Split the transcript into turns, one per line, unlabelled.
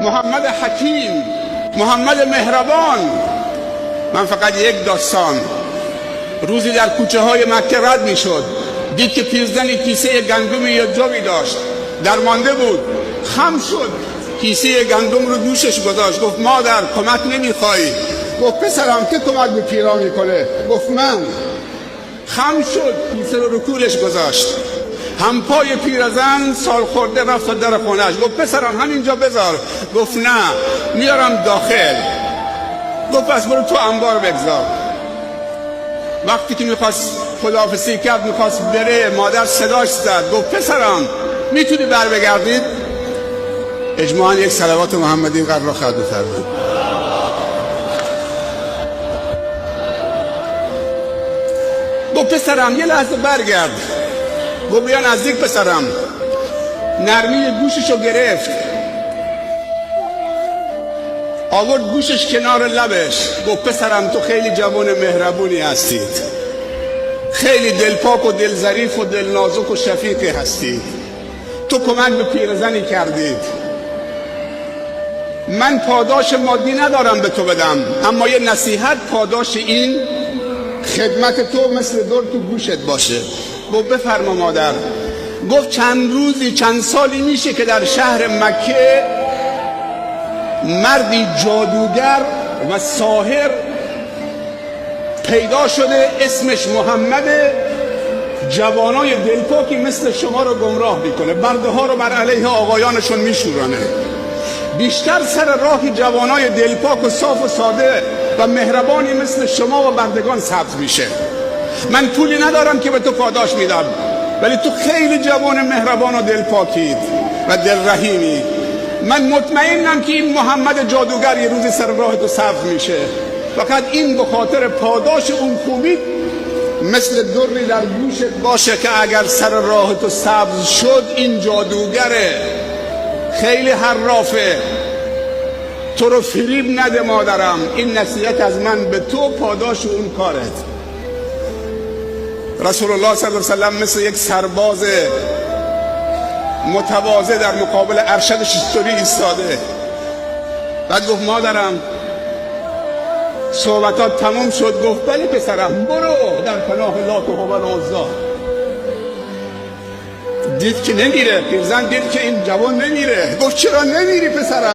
محمد حکیم، محمد مهربان. من فقط یک داستان، روزی در کوچه های مکه رد می شد، دید که پیرزنی کیسه گندم یا جوی داشت، درمانده بود، خم شد، کیسه گندم رو دوشش گذاشت، گفت مادر کمک نمیخوایی؟ گفت پسرم که کمک به پیران میکنه؟ گفت من. خم شد، کیسه رو کولش گذاشت، هم پای پیرزن سال خورده رفت تا در خونهش، گفت پسرم همینجا بذار. گفت نه میارم داخل. گفت پس برو تو انبار بگذار. وقتی که میخواست خداحافظی کرد، میخواست بره، مادر صداش زد، گفت پسرم میتونی بر بگردید؟ اجماعاً یک صلوات محمدی قدر را خواهد بفرمایید. گفت پسرم یه لحظه برگرد. گفت بیا نزدیک پسرم. نرمی گوششو گرفت، آورد گوشش کنار لبش، گفت پسرم تو خیلی جوان مهربونی هستید، خیلی دلپاک و دل ظریف و دل نازک و شفیقی هستید، تو کمک به پیرزنی کردید، من پاداش مادی ندارم به تو بدم، اما یه نصیحت پاداش این خدمت تو مثل دور تو گوشت باشه. گفت بفرما مادر. گفت چند سالی میشه که در شهر مکه مردی جادوگر و ساحر پیدا شده، اسمش محمده، جوانای دلپاکی مثل شما رو گمراه میکنه، برده ها رو بر علیه آقایانشون میشورانه، بیشتر سر راه جوانای دلپاک و صاف و ساده و مهربانی مثل شما و بردگان سبز میشه. من پولی ندارم که به تو پاداش میدم، ولی تو خیلی جوان مهربان و دلپاکید و دلرحیمی. من مطمئنم که این محمد جادوگر یه روزی سر راه تو سبز میشه، فقط این به خاطر پاداش اون خوبی مثل دری در گوشت باشه که اگر سر راه تو سبز شد این جادوگره، خیلی حرافه، تو رو فریب نده مادرم. این نصیحت از من به تو، پاداش اون کارت. رسول الله صلی الله علیه و سلم مثل یک سرباز متواضع در مقابل ارشدش اینطوری ایستاده. بعد گفت مادرم صحبتات تمام شد؟ گفت بله پسرم، برو در پناه لات و هبل و عزی. دید که نمیره، پیرزن دید که این جوان نمیره، گفت چرا نمیری پسرم؟